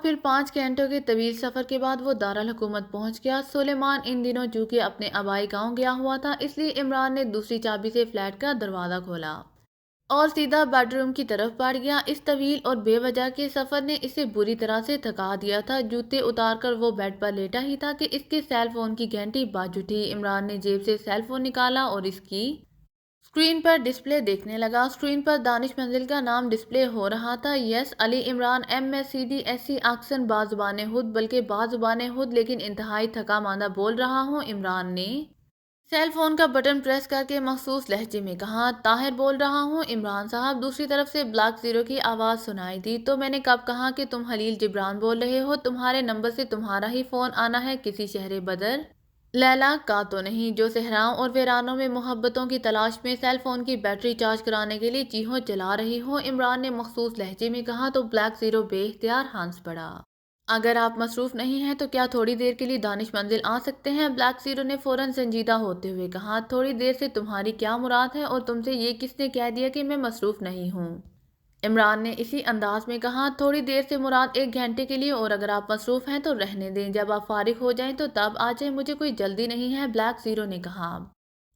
پھر 5 گھنٹوں کے طویل سفر کے بعد وہ دارالحکومت پہنچ گیا۔ سلیمان ان دنوں چونکہ اپنے آبائی گاؤں گیا ہوا تھا، اس لیے عمران نے دوسری چابی سے فلیٹ کا دروازہ کھولا اور سیدھا بیڈ روم کی طرف بڑھ گیا۔ اس طویل اور بے وجہ کے سفر نے اسے بری طرح سے تھکا دیا تھا۔ جوتے اتار کر وہ بیڈ پر لیٹا ہی تھا کہ اس کے سیل فون کی گھنٹی بج اٹھی۔ عمران نے جیب سے سیل فون نکالا اور اس کی اسکرین پر ڈسپلے دیکھنے لگا۔ اسکرین پر دانش منزل کا نام ڈسپلے ہو رہا تھا۔ یس علی عمران MSCDSC اکثر بازبان خود بلکہ بازبان خود لیکن انتہائی تھکا ماندہ بول رہا ہوں۔ عمران نے سیل فون کا بٹن پریس کر کے مخصوص لہجے میں کہا، طاہر بول رہا ہوں عمران صاحب۔ دوسری طرف سے بلاک زیرو کی آواز سنائی دی، تو میں نے کب کہا کہ تم خلیل جبران بول رہے ہو؟ تمہارے نمبر سے تمہارا ہی فون آنا ہے، کسی شہر بدر لیلا کا تو نہیں جو صحراؤں اور ویرانوں میں محبتوں کی تلاش میں سیل فون کی بیٹری چارج کرانے کے لیے چیخوں چلا رہی ہو؟ عمران نے مخصوص لہجے میں کہا تو بلیک زیرو بے اختیار ہنس پڑا۔ اگر آپ مصروف نہیں ہیں تو کیا تھوڑی دیر کے لیے دانش منزل آ سکتے ہیں؟ بلیک زیرو نے فوراً سنجیدہ ہوتے ہوئے کہا، تھوڑی دیر سے تمہاری کیا مراد ہے اور تم سے یہ کس نے کہہ دیا کہ میں مصروف نہیں ہوں؟ عمران نے اسی انداز میں کہا، تھوڑی دیر سے مراد 1 گھنٹے کے لیے، اور اگر آپ مصروف ہیں تو رہنے دیں، جب آپ فارغ ہو جائیں تو تب آ جائیں، مجھے کوئی جلدی نہیں ہے۔ بلیک زیرو نے کہا،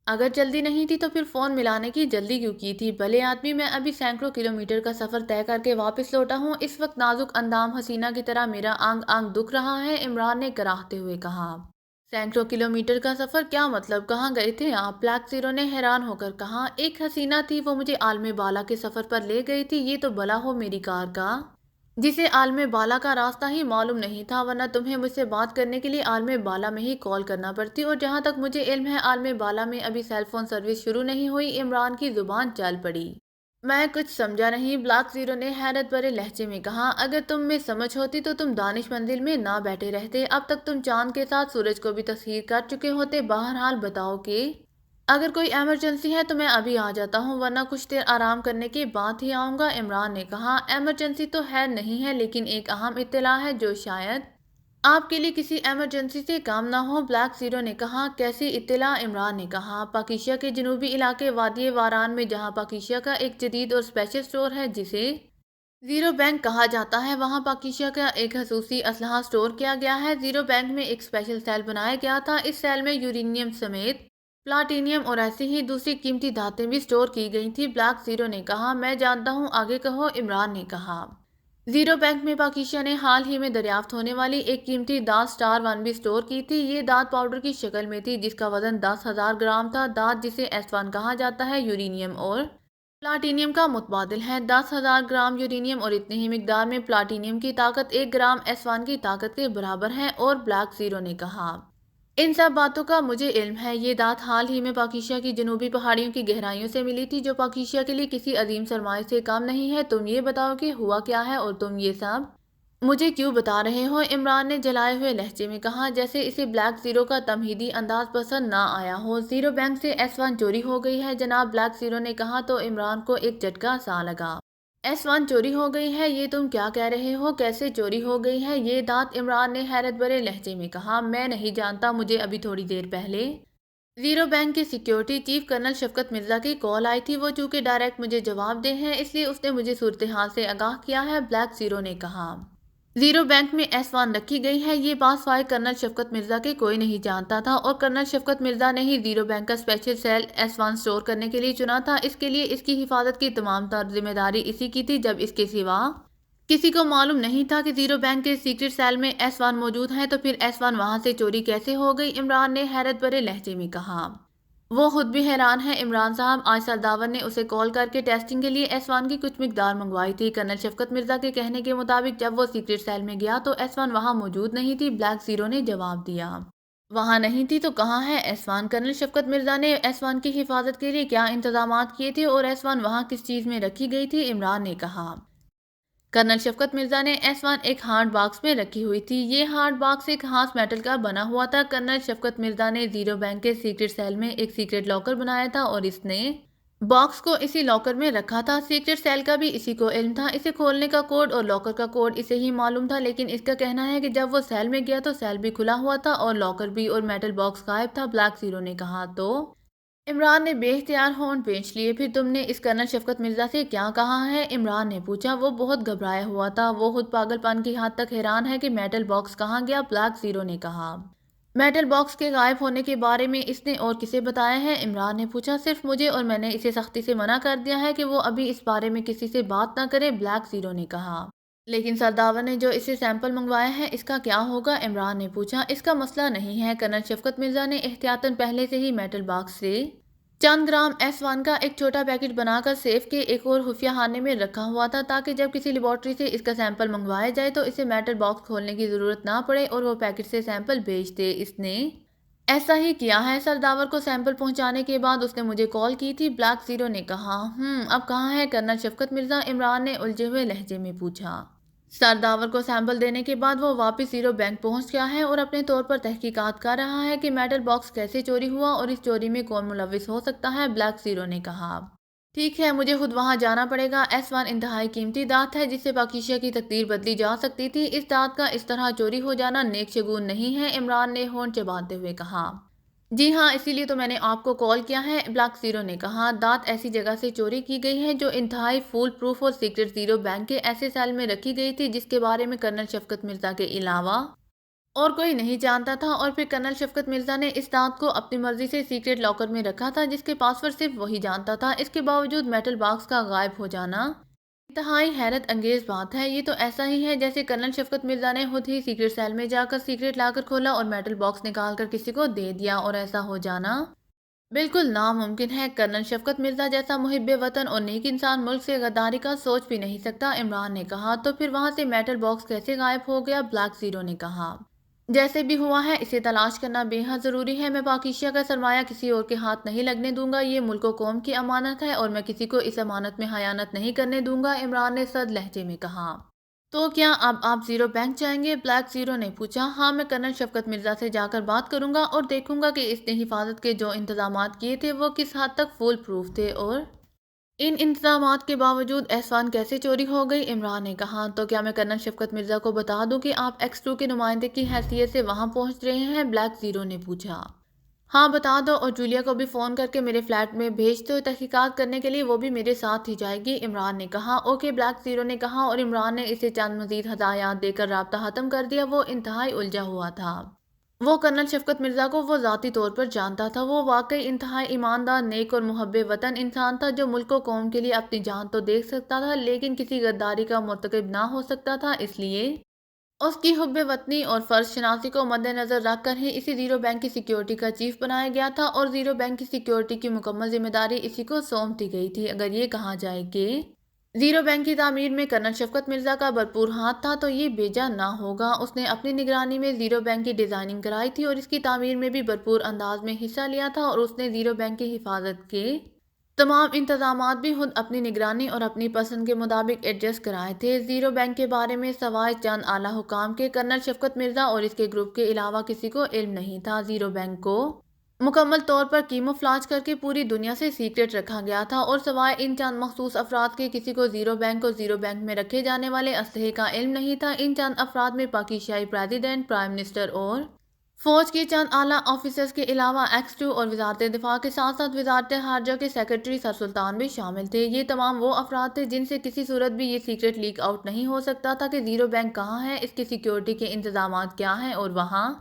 اگر جلدی نہیں تھی تو پھر فون ملانے کی جلدی کیوں کی تھی؟ بھلے آدمی، میں ابھی سینکڑوں کلومیٹر کا سفر طے کر کے واپس لوٹا ہوں۔ اس وقت نازک اندام حسینہ کی طرح میرا آنگ آنگ دکھ رہا ہے۔ عمران نے کراہتے ہوئے کہا، سینکڑوں کلومیٹر کا سفر؟ کیا مطلب؟ کہاں گئے تھے آپ؟ بلیک زیرو نے حیران ہو کر کہا، ایک حسینہ تھی، وہ مجھے عالم بالا کے سفر پر لے گئی تھی۔ یہ تو بھلا ہو میری کار کا، جسے عالم بالا کا راستہ ہی معلوم نہیں تھا، ورنہ تمہیں مجھ سے بات کرنے کے لیے عالم بالا میں ہی کال کرنا پڑتی، اور جہاں تک مجھے علم ہے عالم بالا میں ابھی سیل فون سروس شروع نہیں ہوئی۔ عمران کی زبان چل پڑی۔ میں کچھ سمجھا نہیں، بلیک زیرو نے حیرت بھرے لہجے میں کہا، اگر تم میں سمجھ ہوتی تو تم دانش منزل میں نہ بیٹھے رہتے، اب تک تم چاند کے ساتھ سورج کو بھی تسخیر کر چکے ہوتے۔ بہرحال بتاؤ کہ اگر کوئی ایمرجنسی ہے تو میں ابھی آ جاتا ہوں، ورنہ کچھ دیر آرام کرنے کے بعد ہی آؤں گا۔ عمران نے کہا، ایمرجنسی تو خیر نہیں ہے، لیکن ایک اہم اطلاع ہے جو شاید آپ کے لیے کسی ایمرجنسی سے کام نہ ہو۔ بلیک زیرو نے کہا، کیسی اطلاع؟ عمران نے کہا، پاکیزہ کے جنوبی علاقے وادی واران میں جہاں پاکیزہ کا ایک جدید اور اسپیشل سٹور ہے جسے زیرو بینک کہا جاتا ہے، وہاں پاکیزہ کا ایک خصوصی اسلحہ سٹور کیا گیا ہے۔ زیرو بینک میں ایک اسپیشل سیل بنایا گیا تھا، اس سیل میں یورینیم سمیت پلاٹینیم اور ایسی ہی دوسری قیمتی دھاتیں بھی سٹور کی گئی تھیں۔ بلیک زیرو نے کہا، میں جانتا ہوں، آگے کہو۔ عمران نے کہا، زیرو بینک میں پاکیزہ نے حال ہی میں دریافت ہونے والی ایک قیمتی دھات سٹار 1 بھی سٹور کی تھی۔ یہ دھات پاؤڈر کی شکل میں تھی جس کا وزن 10,000 گرام تھا۔ دھات جسے S1 کہا جاتا ہے یورینیم اور پلاٹینیم کا متبادل ہے۔ 10,000 گرام یورینیم اور اتنی ہی مقدار میں پلاٹینیم کی طاقت 1 گرام S1 کی طاقت کے برابر ہے۔ اور بلیک زیرو نے کہا، ان سب باتوں کا مجھے علم ہے۔ یہ دھات حال ہی میں پاکیزہ کی جنوبی پہاڑیوں کی گہرائیوں سے ملی تھی، جو پاکیزہ کے لیے کسی عظیم سرمایے سے کم نہیں ہے۔ تم یہ بتاؤ کہ ہوا کیا ہے اور تم یہ سب مجھے کیوں بتا رہے ہو؟ عمران نے جلائے ہوئے لہجے میں کہا، جیسے اسے بلیک زیرو کا تمہیدی انداز پسند نہ آیا ہو۔ زیرو بینک سے S1 چوری ہو گئی ہے جناب، بلیک زیرو نے کہا تو عمران کو ایک جھٹکا سا لگا۔ S1 چوری ہو گئی ہے؟ یہ تم کیا کہہ رہے ہو؟ کیسے چوری ہو گئی ہے یہ دھات؟ عمران نے حیرت بھرے لہجے میں کہا، میں نہیں جانتا، مجھے ابھی تھوڑی دیر پہلے زیرو بینک کے سیکیورٹی چیف کرنل شفقت مرزا کی کال آئی تھی، وہ چونکہ ڈائریکٹ مجھے جواب دہ ہیں اس لیے اس نے مجھے صورتحال سے آگاہ کیا ہے۔ بلیک زیرو نے کہا، زیرو بینک میں S1 رکھی گئی ہے، یہ بات فائق کرنل شفقت مرزا کے کوئی نہیں جانتا تھا، اور کرنل شفقت مرزا نے ہی زیرو بینک کا اسپیشل سیل S1 سٹور کرنے کے لیے چنا تھا۔ اس کے لیے اس کی حفاظت کی تمام تر ذمہ داری اسی کی تھی، جب اس کے سوا کسی کو معلوم نہیں تھا کہ زیرو بینک کے سیکرٹ سیل میں S1 موجود ہے، تو پھر S1 وہاں سے چوری کیسے ہو گئی؟ عمران نے حیرت بھرے لہجے میں کہا، وہ خود بھی حیران ہے عمران صاحب، آج سرداور نے اسے کال کر کے ٹیسٹنگ کے لیے S1 کی کچھ مقدار منگوائی تھی۔ کرنل شفقت مرزا کے کہنے کے مطابق جب وہ سیکرٹ سیل میں گیا تو S1 وہاں موجود نہیں تھی۔ بلیک زیرو نے جواب دیا، وہاں نہیں تھی تو کہاں ہے S1؟ کرنل شفقت مرزا نے S1 کی حفاظت کے لیے کیا انتظامات کیے تھے اور S1 وہاں کس چیز میں رکھی گئی تھی؟ عمران نے کہا، کرنل شفقت مرزا نے S1 ایک ہارڈ باکس میں رکھی ہوئی تھی، یہ ہارڈ باکس ایک خاص میٹل کا بنا ہوا تھا۔ کرنل شفقت مرزا نے زیرو بینک کے سیکرٹ سیل میں ایک سیکرٹ لاکر بنایا تھا اور اس نے باکس کو اسی لاکر میں رکھا تھا۔ سیکرٹ سیل کا بھی اسی کو علم تھا، اسے کھولنے کا کوڈ اور لاکر کا کوڈ اسے ہی معلوم تھا، لیکن اس کا کہنا ہے کہ جب وہ سیل میں گیا تو سیل بھی کھلا ہوا تھا اور لاکر بھی، اور میٹل باکس غائب تھا۔ بلیک زیرو نے کہا، تو عمران نے بے اختیار ہونٹ بھینچ لیے۔ پھر تم نے اس کرنل شفقت مرزا سے کیا کہا ہے؟ عمران نے پوچھا۔ وہ بہت گھبرایا ہوا تھا، وہ خود پاگل پن کی حد تک حیران ہے کہ میٹل باکس کہاں گیا، بلیک زیرو نے کہا۔ میٹل باکس کے غائب ہونے کے بارے میں اس نے اور کسے بتایا ہے؟ عمران نے پوچھا۔ صرف مجھے، اور میں نے اسے سختی سے منع کر دیا ہے کہ وہ ابھی اس بارے میں کسی سے بات نہ کرے، بلیک زیرو نے کہا۔ لیکن سرداور نے جو اسے سیمپل منگوایا ہے اس کا کیا ہوگا؟ عمران نے پوچھا۔ اس کا مسئلہ نہیں ہے، کرنل شفقت مرزا نے احتیاطاً پہلے سے ہی میٹل باکس سے چند گرام S1 کا ایک چھوٹا پیکٹ بنا کر سیف کے ایک اور خفیہ خانے میں رکھا ہوا تھا تاکہ جب کسی لیبارٹری سے اس کا سیمپل منگوایا جائے تو اسے میٹل باکس کھولنے کی ضرورت نہ پڑے اور وہ پیکٹ سے سیمپل بھیج دے۔ اس نے ایسا ہی کیا ہے، سرداور کو سیمپل پہنچانے کے بعد اس نے مجھے کال کی تھی، بلیک زیرو نے کہا۔ اب کہاں ہے کرنل شفقت مرزا؟ عمران نے الجھے ہوئے لہجے میں پوچھا۔ سرداور کو سیمپل دینے کے بعد وہ واپس زیرو بینک پہنچ گیا ہے اور اپنے طور پر تحقیقات کر رہا ہے کہ میٹل باکس کیسے چوری ہوا اور اس چوری میں کون ملوث ہو سکتا ہے، بلیک زیرو نے کہا۔ ٹھیک ہے، مجھے خود وہاں جانا پڑے گا۔ S1 انتہائی قیمتی دھات ہے جس سے پاکیزہ کی تقدیر بدلی جا سکتی تھی۔ اس دھات کا اس طرح چوری ہو جانا نیک شگون نہیں ہے، عمران نے ہونٹ چباتے ہوئے کہا۔ جی ہاں، اسی لیے تو میں نے آپ کو کال کیا ہے، بلیک زیرو نے کہا۔ دھات ایسی جگہ سے چوری کی گئی ہے جو انتہائی فول پروف اور سیکرٹ زیرو بینک کے ایسے سیل میں رکھی گئی تھی جس کے بارے میں کرنل شفقت مرزا کے علاوہ اور کوئی نہیں جانتا تھا، اور پھر کرنل شفقت مرزا نے اس دھات کو اپنی مرضی سے سیکرٹ لاکر میں رکھا تھا جس کے پاسورڈ صرف وہی جانتا تھا۔ اس کے باوجود میٹل باکس کا غائب ہو جانا انتہائی حیرت انگیز بات ہے۔ یہ تو ایسا ہی ہے جیسے کرنل شفقت مرزا نے خود ہی سیکرٹ سیل میں جا کر سیکرٹ لاکر کھولا اور میٹل باکس نکال کر کسی کو دے دیا، اور ایسا ہو جانا بالکل ناممکن ہے۔ کرنل شفقت مرزا جیسا محب وطن اور نیک انسان ملک سے غداری کا سوچ بھی نہیں سکتا، عمران نے کہا۔ تو پھر وہاں سے میٹل باکس کیسے غائب ہو گیا؟ بلیک زیرو نے کہا۔ جیسے بھی ہوا ہے اسے تلاش کرنا بے حد ضروری ہے۔ میں پاکیزہ کا سرمایہ کسی اور کے ہاتھ نہیں لگنے دوں گا، یہ ملک و قوم کی امانت ہے اور میں کسی کو اس امانت میں خیانت نہیں کرنے دوں گا، عمران نے سرد لہجے میں کہا۔ تو کیا اب آپ زیرو بینک جائیں گے؟ بلیک زیرو نے پوچھا۔ ہاں، میں کرنل شفقت مرزا سے جا کر بات کروں گا اور دیکھوں گا کہ اس نے حفاظت کے جو انتظامات کیے تھے وہ کس حد تک فول پروف تھے، اور ان انتظامات کے باوجود S1 کیسے چوری ہو گئی، عمران نے کہا۔ تو کیا میں کرنل شفقت مرزا کو بتا دوں کہ آپ X2 کے نمائندے کی حیثیت سے وہاں پہنچ رہے ہیں؟ بلیک زیرو نے پوچھا۔ ہاں بتا دو، اور جولیا کو بھی فون کر کے میرے فلیٹ میں بھیج دو تحقیقات کرنے کے لیے، وہ بھی میرے ساتھ ہی جائے گی، عمران نے کہا۔ اوکے، بلیک زیرو نے کہا، اور عمران نے اسے چند مزید ہدایات دے کر رابطہ ختم کر دیا۔ وہ انتہائی الجھا ہوا تھا۔ وہ کرنل شفقت مرزا کو وہ ذاتی طور پر جانتا تھا۔ وہ واقعی انتہائی ایماندار، نیک اور محب وطن انسان تھا جو ملک و قوم کے لیے اپنی جان تو دے سکتا تھا لیکن کسی غداری کا مرتکب نہ ہو سکتا تھا۔ اس لیے اس کی حب وطنی اور فرض شناسی کو مد نظر رکھ کر ہی اسی زیرو بینک کی سیکیورٹی کا چیف بنایا گیا تھا، اور زیرو بینک کی سیکیورٹی کی مکمل ذمہ داری اسی کو سونپ دی گئی تھی۔ اگر یہ کہا جائے کہ زیرو بینک کی تعمیر میں کرنل شفقت مرزا کا بھرپور ہاتھ تھا تو یہ بیجا نہ ہوگا۔ اس نے اپنی نگرانی میں زیرو بینک کی ڈیزائننگ کرائی تھی اور اس کی تعمیر میں بھی بھرپور انداز میں حصہ لیا تھا، اور اس نے زیرو بینک کی حفاظت کے تمام انتظامات بھی خود اپنی نگرانی اور اپنی پسند کے مطابق ایڈجسٹ کرائے تھے۔ زیرو بینک کے بارے میں سوائے چند اعلیٰ حکام کے کرنل شفقت مرزا اور اس کے گروپ کے علاوہ کسی کو علم نہیں تھا۔ زیرو بینک کو مکمل طور پر کیموفلاج کر کے پوری دنیا سے سیکرٹ رکھا گیا تھا، اور سوائے ان چند مخصوص افراد کے کسی کو زیرو بینک اور زیرو بینک میں رکھے جانے والے اسلحے کا علم نہیں تھا۔ ان چند افراد میں پاکیزائی پریزیڈنٹ، پرائم منسٹر اور فوج کے چند اعلیٰ آفیسرز کے علاوہ X2 اور وزارت دفاع کے ساتھ ساتھ وزارت خارجہ کے سیکرٹری سر سلطان بھی شامل تھے۔ یہ تمام وہ افراد تھے جن سے کسی صورت بھی یہ سیکرٹ لیک آؤٹ نہیں ہو سکتا تھا کہ زیرو بینک کہاں ہے، اس کی سیکیورٹی کے انتظامات کیا ہیں اور وہاں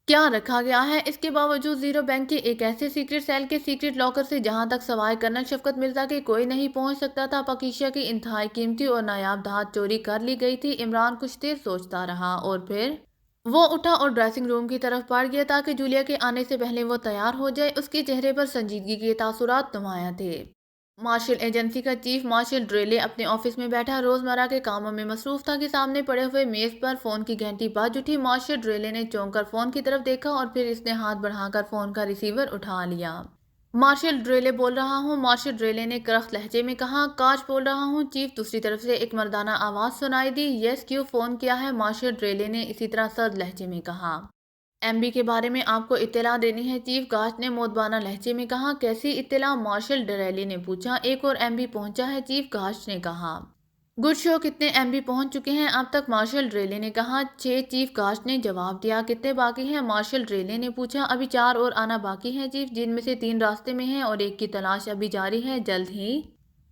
کیا رکھا گیا ہے۔ اس کے باوجود زیرو بینک کے ایک ایسے سیکرٹ سیل کے سیکرٹ لاکر سے جہاں تک سوائے کرنل شفقت مرزا کے کوئی نہیں پہنچ سکتا تھا، پاکیزہ کی انتہائی قیمتی اور نایاب دھات چوری کر لی گئی تھی۔ عمران کچھ دیر سوچتا رہا اور پھر وہ اٹھا اور ڈریسنگ روم کی طرف بڑھ گیا تاکہ جولیا کے آنے سے پہلے وہ تیار ہو جائے۔ اس کے چہرے پر سنجیدگی کے تاثرات نمایاں تھے۔ مارشل ایجنسی کا چیف مارشل ڈریلے اپنے آفس میں بیٹھا روزمرہ کے کاموں میں مصروف تھا کہ سامنے پڑے ہوئے میز پر فون کی گھنٹی بج اٹھی۔ مارشل ڈریلے نے چونک کر فون کی طرف دیکھا اور پھر اس نے ہاتھ بڑھا کر فون کا ریسیور اٹھا لیا۔ مارشل ڈریلے بول رہا ہوں، مارشل ڈریلے نے کرخت لہجے میں کہا۔ کاش بول رہا ہوں چیف، دوسری طرف سے ایک مردانہ آواز سنائی دی۔ یس، کیوں فون کیا ہے؟ مارشل ڈریلے نے اسی طرح سرد لہجے میں کہا۔ MB کے بارے میں آپ کو اطلاع دینی ہے، چیف گاشت نے مؤدبانہ لہجے میں کہا۔ کیسی اطلاع؟ مارشل ڈریلے نے پوچھا۔ ایک اور MB پہنچا ہے، چیف گاشت نے کہا۔ گڈ شو کتنے MB پہنچ چکے ہیں اب تک؟ مارشل ریلے نے کہا 6۔ چیف کاسٹ نے جواب دیا کتنے باقی ہیں؟ مارشل ریلے نے پوچھا ابھی 4 اور آنا باقی ہیں چیف، جن میں سے 3 راستے میں ہیں اور ایک کی تلاش ابھی جاری ہے، جلد ہی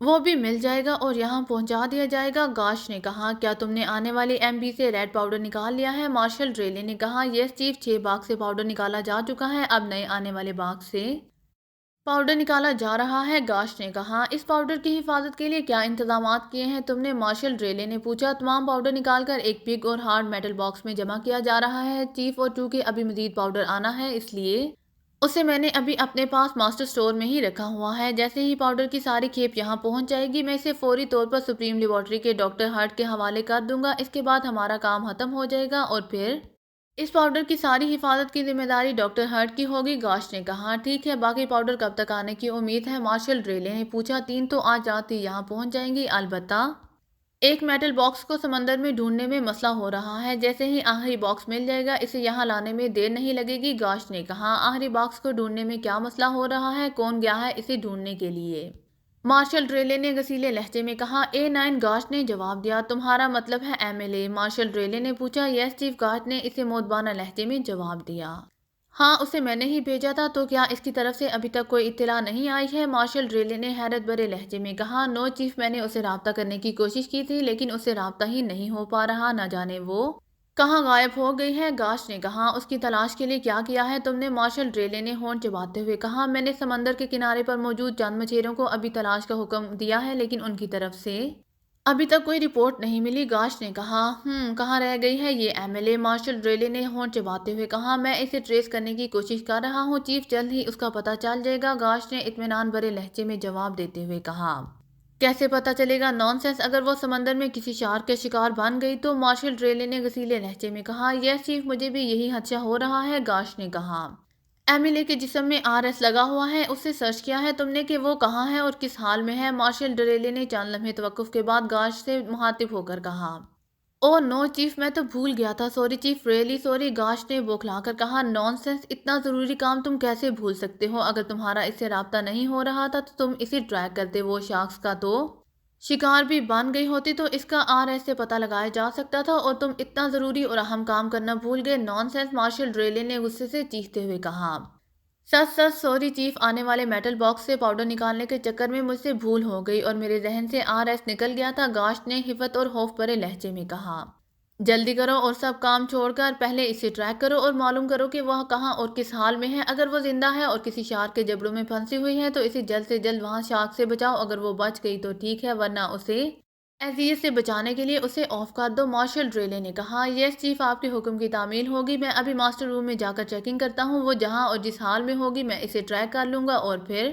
وہ بھی مل جائے گا اور یہاں پہنچا دیا جائے گا۔ گاش نے کہا کیا تم نے آنے والی MB سے ریڈ پاؤڈر نکال لیا ہے؟ مارشل ریلے نے کہا یس چیف، 6 باغ سے پاؤڈر نکالا جا چکا ہے، اب نئے آنے والے باغ سے پاؤڈر نکالا جا رہا ہے۔ گاش نے کہا اس پاؤڈر کی حفاظت کے لیے کیا انتظامات کیے ہیں تم نے؟ مارشل ریلے نے پوچھا تمام پاؤڈر نکال کر ایک پگ اور ہارڈ میٹل باکس میں جمع کیا جا رہا ہے چیف، اور چونکہ ابھی مزید پاؤڈر آنا ہے اس لیے اسے میں نے ابھی اپنے پاس ماسٹر سٹور میں ہی رکھا ہوا ہے، جیسے ہی پاؤڈر کی ساری کھیپ یہاں پہنچ جائے گی میں اسے فوری طور پر سپریم لیبارٹری کے ڈاکٹر ہرٹ کے حوالے کر دوں گا، اس کے بعد ہمارا کام ختم ہو جائے گا اور پھر اس پاؤڈر کی ساری حفاظت کی ذمہ داری ڈاکٹر ہرٹ کی ہوگی۔ گاش نے کہا ٹھیک ہے، باقی پاؤڈر کب تک آنے کی امید ہے؟ مارشل ریلے نے پوچھا 3 تو آج رات ہی یہاں پہنچ جائیں گی، البتہ ایک میٹل باکس کو سمندر میں ڈھونڈنے میں مسئلہ ہو رہا ہے، جیسے ہی آخری باکس مل جائے گا اسے یہاں لانے میں دیر نہیں لگے گی۔ گاش نے کہا آخری باکس کو ڈھونڈنے میں کیا مسئلہ ہو رہا ہے؟ کون گیا ہے اسے ڈھونڈنے کے لیے؟ مارشل ریلے نے غصیلے لہجے میں کہا A9۔ گاش نے جواب دیا تمہارا مطلب ہے MLA؟ مارشل ریلے نے پوچھا یس چیف، گاش نے اسے مودبانہ لہجے میں جواب دیا۔ ہاں اسے میں نے ہی بھیجا تھا، تو کیا اس کی طرف سے ابھی تک کوئی اطلاع نہیں آئی ہے؟ مارشل ریلے نے حیرت بھرے لہجے میں کہا نو چیف، میں نے اسے رابطہ کرنے کی کوشش کی تھی لیکن اس سے رابطہ ہی نہیں ہو پا رہا، نہ جانے وہ کہاں غائب ہو گئی ہے۔ گاش نے کہا اس کی تلاش کے لیے کیا کیا ہے تم نے؟ مارشل ریلے نے ہونٹ چباتے ہوئے کہا میں نے سمندر کے کنارے پر موجود چند مچھیروں کو ابھی تلاش کا حکم دیا ہے لیکن ان کی طرف سے ابھی تک کوئی رپورٹ نہیں ملی۔ گاش نے کہا کہاں رہ گئی ہے یہ MLA؟ مارشل ریلے نے ہونٹ چباتے ہوئے کہا میں اسے ٹریس کرنے کی کوشش کر رہا ہوں چیف، جلد ہی اس کا پتہ چل جائے گا۔ گاش نے اطمینان بھرے لہجے میں جواب دیتے ہوئے کہا کیسے پتہ چلے گا؟ نان سینس، اگر وہ سمندر میں کسی شارک کے شکار بن گئی تو؟ مارشل ریلے نے غصیلے لہجے میں کہا یس چیف، مجھے بھی یہی خدشہ ہو رہا ہے۔ گاش نے کہا MLA کے جسم میں RS لگا ہوا ہے، اس سے سرچ کیا ہے تم نے کہ وہ کہاں ہے اور کس حال میں ہے؟ مارشل ریلے نے چند لمحے توقف کے بعد گاش سے مخاطب ہو کر کہا او نو چیف، میں تو بھول گیا تھا، سوری چیف، ریئلی سوری۔ گاش نے بوکھلا کر کہا نان سینس، اتنا ضروری کام تم کیسے بھول سکتے ہو؟ اگر تمہارا اس سے رابطہ نہیں ہو رہا تھا تو تم اسے ٹریک کرتے، وہ شارکس کا تو شکار بھی بن گئی ہوتی تو اس کا RS سے پتہ لگایا جا سکتا تھا، اور تم اتنا ضروری اور اہم کام کرنا بھول گئے۔ نان سینس، مارشل ریلے نے غصے سے چیختے ہوئے کہا سچ سچ سوری چیف، آنے والے میٹل باکس سے پاؤڈر نکالنے کے چکر میں مجھ سے بھول ہو گئی اور میرے ذہن سے RS نکل گیا تھا۔ گاش نے خفت اور خوف بھرے لہجے میں کہا جلدی کرو اور سب کام چھوڑ کر پہلے اسے ٹریک کرو اور معلوم کرو کہ وہ کہاں اور کس حال میں ہے۔ اگر وہ زندہ ہے اور کسی شارک کے جبڑوں میں پھنسی ہوئی ہے تو اسے جلد سے جلد وہاں شارک سے بچاؤ، اگر وہ بچ گئی تو ٹھیک ہے ورنہ اسے اذیت سے بچانے کے لیے اسے آف کر دو۔ مارشل ریلے نے کہا یس چیف، آپ کے حکم کی تعمیل ہوگی، میں ابھی ماسٹر روم میں جا کر چیکنگ کرتا ہوں، وہ جہاں اور جس حال میں ہوگی میں اسے ٹریک کر لوں گا اور پھر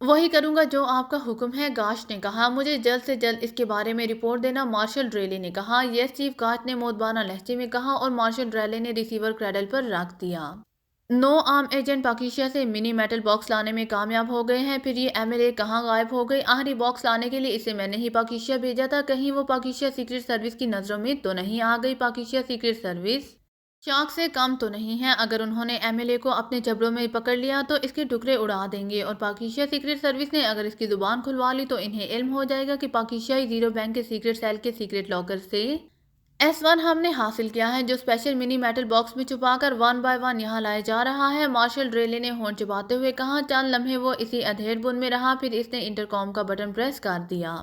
وہی کروں گا جو آپ کا حکم ہے۔ گاش نے کہا مجھے جلد سے جلد اس کے بارے میں رپورٹ دینا۔ مارشل ریلے نے کہا یس چیف، گاش نے مودبانہ لہجے میں کہا اور مارشل ریلے نے ریسیور کریڈل پر رکھ دیا۔ نو عام ایجنٹ پاکیشا سے منی میٹل باکس لانے میں کامیاب ہو گئے ہیں، پھر یہ MLA کہاں غائب ہو گئی؟ آخری باکس لانے کے لیے اسے میں نے ہی پاکیشا بھیجا تھا، کہیں وہ پاکیشا سیکرٹ سروس کی نظروں میں تو نہیں آ گئی؟ پاکیشا سیکرٹ سروس شارک سے کم تو نہیں ہے، اگر انہوں نے MLA کو اپنے جبڑوں میں پکڑ لیا تو اس کے ٹکڑے اڑا دیں گے، اور پاکیشا سیکرٹ سروس نے اگر اس کی زبان کھلوا لی تو انہیں علم ہو جائے گا کہ پاکیشائی زیرو بینک کے سیکرٹ سیل کے سیکرٹ لاکر سے S1 ہم نے حاصل کیا ہے، جو اسپیشل منی میٹل باکس میں چھپا کر 1 بائی 1 یہاں لائے جا رہا ہے۔ مارشل ریلے نے ہونٹ چباتے ہوئے کہا چند لمحے وہ اسی ادھیڑ بن میں رہا، پھر اس نے انٹرکام کا بٹن پریس کر دیا۔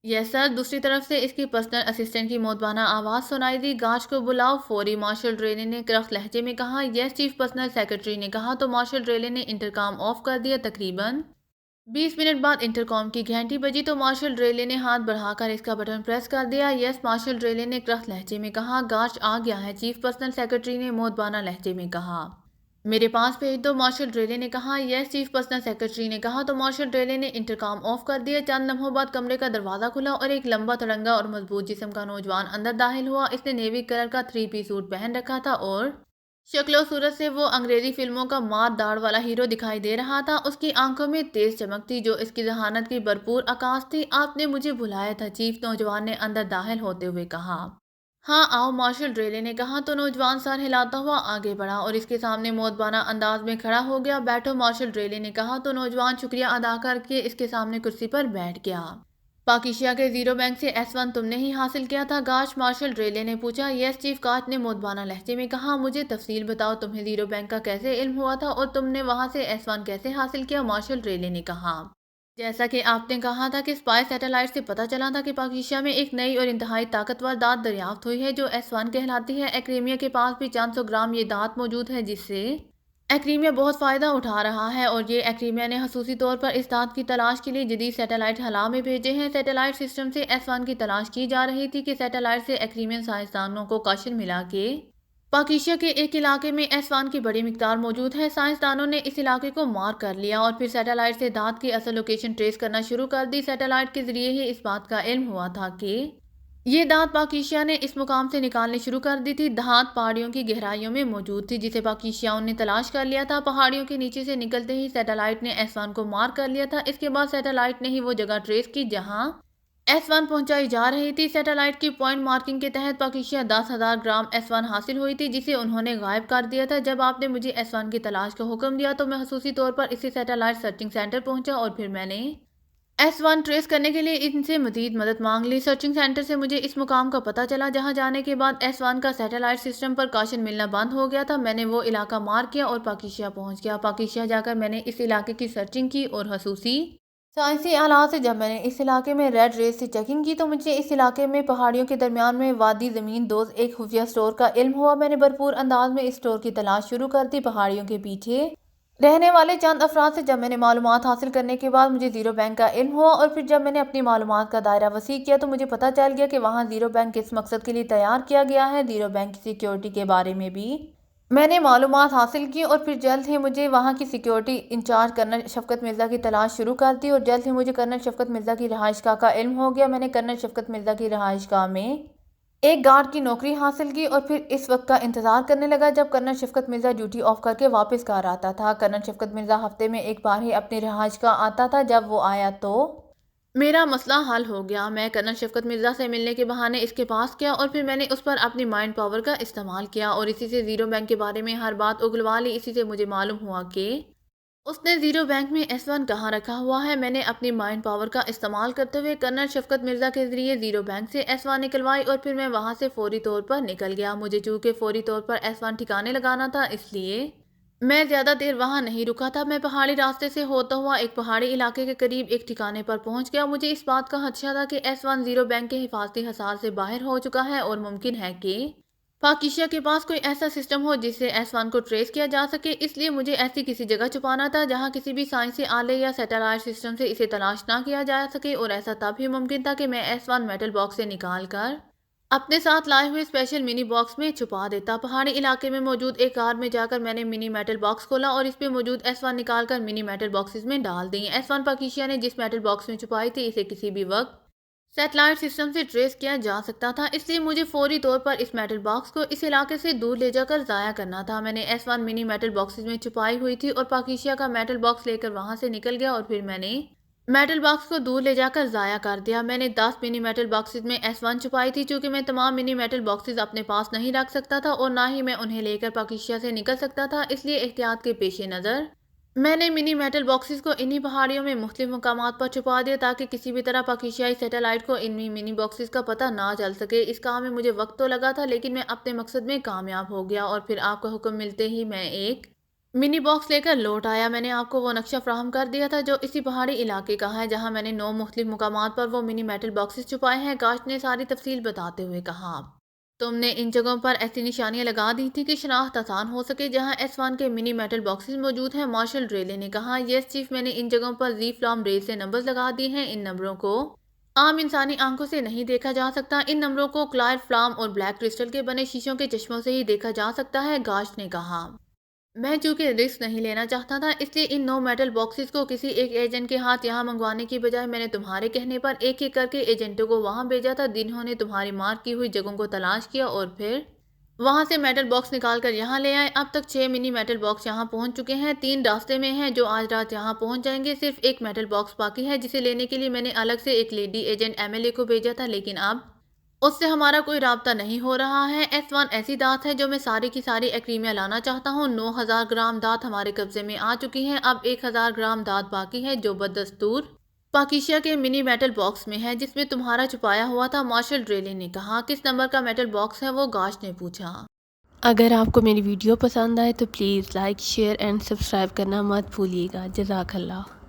یس سر، دوسری طرف سے اس کی پرسنل اسسٹنٹ کی مودبانہ آواز سنائی دی گاش کو بلاؤ فوری۔ مارشل ریلے نے کرخت لہجے میں کہا یس چیف، پرسنل سیکرٹری نے کہا تو مارشل ریلے نے انٹرکام آف کر دیا۔ تقریباً 20 منٹ بعد انٹرکام کی گھنٹی بجی تو مارشل ریلے نے ہاتھ بڑھا کر اس کا بٹن پریس کر دیا۔ یس، مارشل ریلے نے کرخت لہجے میں کہا گاش آ گیا ہے چیف، پرسنل سیکرٹری نے مودبانہ لہجے میں کہا میرے پاس بھیج دو۔ مارشل ریلے نے کہا یس چیف، پرسنل سیکرٹری نے کہا تو مارشل ریلے نے انٹرکام آف کر دیا۔ چند لمحوں بعد کمرے کا دروازہ کھلا اور ایک لمبا تڑنگا اور مضبوط جسم کا نوجوان اندر داخل ہوا۔ اس نے نیوی کلر کا 3 پیس سوٹ پہن رکھا تھا اور شکل و صورت سے وہ انگریزی فلموں کا مار داڑھ والا ہیرو دکھائی دے رہا تھا۔ اس کی آنکھوں میں تیز چمک تھی جو اس کی ذہانت کی بھرپور عکاس تھی۔ آپ نے مجھے بلایا تھا چیف، نوجوان نے اندر داخل ہوتے ہوئے کہا۔ ہاں آؤ، مارشل ریلے نے کہا تو نوجوان سر ہلاتا ہوا آگے بڑھا اور اس کے سامنے مودبانہ انداز میں کھڑا ہو گیا۔ بیٹھو، مارشل ریلے نے کہا تو نوجوان شکریہ ادا کر کے اس کے سامنے کرسی پر بیٹھ گیا۔ پاکیشیا کے زیرو بینک سے S1 تم نے ہی حاصل کیا تھا؟ گاش مارشل ریلے نے پوچھا۔ یس چیف، کاٹ نے مودبانہ لہجے میں کہا۔ مجھے تفصیل بتاؤ، تمہیں زیرو بینک کا کیسے علم ہوا تھا اور تم نے وہاں سے S1 کیسے حاصل کیا؟ مارشل ریلے نے کہا۔ جیسا کہ آپ نے کہا تھا کہ اسپائی سیٹلائٹ سے پتہ چلا تھا کہ پاکیشیا میں ایک نئی اور انتہائی طاقتور دھات دریافت ہوئی ہے جو S1 کہلاتی ہے۔ ایکریمیا کے پاس بھی چند سو گرام یہ دھات موجود ہے جس سے ایکریمیا بہت فائدہ اٹھا رہا ہے، اور یہ ایکریمیا نے خصوصی طور پر اس دھات کی تلاش کے لیے جدید سیٹلائٹ خلا میں بھیجے ہیں۔ سیٹلائٹ سسٹم سے S1 کی تلاش کی جا رہی تھی کہ سیٹلائٹ سے ایکریمین سائنسدانوں کو کاشن ملا کہ پاکیشیا کے ایک علاقے میں S1 کی بڑی مقدار موجود ہے۔ سائنسدانوں نے اس علاقے کو مارک کر لیا اور پھر سیٹلائٹ سے دھات کی اصل لوکیشن ٹریس کرنا شروع کر دی۔ سیٹلائٹ کے ذریعے ہی اس بات کا علم ہوا تھا کہ یہ دھات پاکیشیا نے اس مقام سے نکالنی شروع کر دی تھی۔ دھات پہاڑیوں کی گہرائیوں میں موجود تھی جسے پاکیشیاؤں نے تلاش کر لیا تھا۔ پہاڑیوں کے نیچے سے نکلتے ہی سیٹلائٹ نے S1 کو مارک کر لیا تھا۔ اس کے بعد سیٹلائٹ نے ہی وہ جگہ ٹریس کی جہاں S1 پہنچائی جا رہی تھی۔ سیٹلائٹ کی پوائنٹ مارکنگ کے تحت پاکیشیا 10,000 گرام S1 حاصل ہوئی تھی جسے انہوں نے غائب کر دیا تھا۔ جب آپ نے مجھے S1 کی تلاش کا حکم دیا تو میں خصوصی طور پر اسی سیٹلائٹ سرچنگ سینٹر پہنچا اور پھر میں نے S1 ٹریس کرنے کے لیے ان سے مزید مدد مانگ لی۔ سرچنگ سینٹر سے مجھے اس مقام کا پتہ چلا جہاں جانے کے بعد S1 کا سیٹلائٹ سسٹم پر کاشن ملنا بند ہو گیا تھا۔ میں نے وہ علاقہ مارک کیا اور پاکیشیا پہنچ گیا۔ پاکیشیا جا کر میں نے اس علاقے کی سرچنگ کی اور خصوصی سائنسی آلات سے جب میں نے اس علاقے میں ریڈ ریز سے چیکنگ کی تو مجھے اس علاقے میں پہاڑیوں کے درمیان میں وادی زمین دوز ایک خفیہ اسٹور کا علم ہوا۔ میں نے بھرپور انداز میں اس اسٹور کی تلاش شروع کر دی۔ پہاڑیوں کے پیچھے رہنے والے چند افراد سے جب میں نے معلومات حاصل کرنے کے بعد مجھے زیرو بینک کا علم ہوا، اور پھر جب میں نے اپنی معلومات کا دائرہ وسیع کیا تو مجھے پتہ چل گیا کہ وہاں زیرو بینک کس مقصد کے لیے تیار کیا گیا ہے۔ زیرو بینک کی سیکیورٹی کے بارے میں بھی میں نے معلومات حاصل کی، اور پھر جلد ہی مجھے وہاں کی سیکیورٹی انچارج کرنل شفقت مرزا کی تلاش شروع کر دی، اور جلد ہی مجھے کرنل شفقت مرزا کی رہائش گاہ کا علم ہو گیا۔ میں نے کرنل شفقت مرزا کی رہائش گاہ میں ایک گارڈ کی نوکری حاصل کی اور پھر اس وقت کا انتظار کرنے لگا جب کرنل شفقت مرزا ڈیوٹی آف کر کے واپس گھر آتا تھا۔ کرنل شفقت مرزا ہفتے میں ایک بار ہی اپنی رہائش گاہ آتا تھا۔ جب وہ آیا تو میرا مسئلہ حل ہو گیا۔ میں کرنل شفقت مرزا سے ملنے کے بہانے اس کے پاس گیا اور پھر میں نے اس پر اپنی مائنڈ پاور کا استعمال کیا اور اسی سے زیرو بینک کے بارے میں ہر بات اگلوا لی۔ اسی سے مجھے معلوم ہوا کہ اس نے زیرو بینک میں S1 کہاں رکھا ہوا ہے۔ میں نے اپنی مائنڈ پاور کا استعمال کرتے ہوئے کرنل شفقت مرزا کے ذریعے زیرو بینک سے S1 نکلوائی اور پھر میں وہاں سے فوری طور پر نکل گیا۔ مجھے چونکہ فوری طور پر S1 ٹھکانے لگانا تھا اس لیے میں زیادہ دیر وہاں نہیں رکا تھا۔ میں پہاڑی راستے سے ہوتا ہوا ایک پہاڑی علاقے کے قریب ایک ٹھکانے پر پہنچ گیا۔ مجھے اس بات کا خدشہ تھا کہ S1 زیرو بینک کے حفاظتی حصار سے باہر ہو چکا ہے اور ممکن ہے کہ پاکیشیا کے پاس کوئی ایسا سسٹم ہو جس سے S1 کو ٹریس کیا جا سکے، اس لیے مجھے ایسی کسی جگہ چھپانا تھا جہاں کسی بھی سائنسی آلے یا سیٹلائٹ سسٹم سے اسے تلاش نہ کیا جا سکے، اور ایسا تب ہی ممکن تھا کہ میں S1 میٹل باکس سے نکال کر اپنے ساتھ لائے ہوئے اسپیشل منی باکس میں چھپا دیتا۔ پہاڑی علاقے میں موجود ایک کار میں جا کر میں نے منی میٹل باکس کھولا اور اس پہ موجود S1 نکال کر منی میٹل باکسز میں ڈال دی۔ S1 پاکیشیا نے جس میٹل باکس میں چھپائی تھی اسے کسی بھی وقت سیٹلائٹ سسٹم سے ٹریس کیا جا سکتا تھا، اس لیے مجھے فوری طور پر اس میٹل باکس کو اس علاقے سے دور لے جا کر ضائع کرنا تھا۔ میں نے S1 منی میٹل باکسز میں چھپائی ہوئی تھی اور پاکیشیا کا میٹل باکس لے کر وہاں سے نکل گیا، اور پھر میں نے میٹل باکس کو دور لے جا کر ضائع کر دیا۔ میں نے 10 منی میٹل باکسز میں S1 چھپائی تھی۔ چونکہ میں تمام منی میٹل باکسز اپنے پاس نہیں رکھ سکتا تھا اور نہ ہی میں انہیں لے کر پاکیشیا سے نکل سکتا تھا، اس لیے احتیاط کے پیش نظر میں نے منی میٹل باکسز کو انہی پہاڑیوں میں مختلف مقامات پر چھپا دیا تاکہ کسی بھی طرح پاکیشیائی سیٹلائٹ کو ان منی باکسز کا پتہ نہ چل سکے۔ اس کام میں مجھے وقت تو لگا تھا لیکن میں اپنے مقصد میں کامیاب ہو گیا، اور پھر آپ کا حکم ملتے ہی میں ایک منی باکس لے کر لوٹ آیا۔ میں نے آپ کو وہ نقشہ فراہم کر دیا تھا جو اسی پہاڑی علاقے کا ہے جہاں میں نے 9 مختلف مقامات پر وہ منی میٹل باکسز چھپائے ہیں۔ کاش نے ساری تفصیل بتاتے ہوئے کہا۔ تم نے ان جگہوں پر ایسی نشانیاں لگا دی تھی کہ شناخت آسان ہو سکے جہاں S1 کے منی میٹل باکسز موجود ہیں، مارشل ریلے نے کہا۔ یس چیف، میں نے ان جگہوں پر زی فلام ریز سے نمبرز لگا دیے ہیں۔ ان نمبروں کو عام انسانی آنکھوں سے نہیں دیکھا جا سکتا، ان نمبروں کو کلائر فلام اور بلیک کرسٹل کے بنے شیشوں کے چشموں سے ہی دیکھا جا سکتا ہے، گاش نے کہا۔ میں چونکہ رسک نہیں لینا چاہتا تھا اس لیے ان 9 میٹل باکسز کو کسی ایک ایجنٹ کے ہاتھ یہاں منگوانے کی بجائے میں نے تمہارے کہنے پر ایک ایک کر کے ایجنٹوں کو وہاں بھیجا تھا، جنہوں نے تمہاری مارک کی ہوئی جگہوں کو تلاش کیا اور پھر وہاں سے میٹل باکس نکال کر یہاں لے آئے۔ اب تک 6 منی میٹل باکس یہاں پہنچ چکے ہیں، 3 راستے میں ہیں جو آج رات یہاں پہنچ جائیں گے۔ صرف ایک میٹل باکس باقی ہے جسے لینے کے لیے میں نے الگ سے ایک لیڈی ایجنٹ MLA کو بھیجا تھا، لیکن اب اس سے ہمارا کوئی رابطہ نہیں ہو رہا ہے۔ S1 ایسی دھات ہے جو میں ساری کی ساری ایکریمیا لانا چاہتا ہوں۔ 9,000 گرام دھات ہمارے قبضے میں آ چکی ہیں، اب 1,000 گرام دھات باقی ہے جو بدستور پاکیشا کے منی میٹل باکس میں ہے جس میں تمہارا چھپایا ہوا تھا، مارشل ڈریلی نے کہا۔ کس نمبر کا میٹل باکس ہے وہ؟ گاش نے پوچھا۔ اگر آپ کو میری ویڈیو پسند آئے تو please like, share and subscribe کرنا مت بھولیے گا۔ جزاک اللہ۔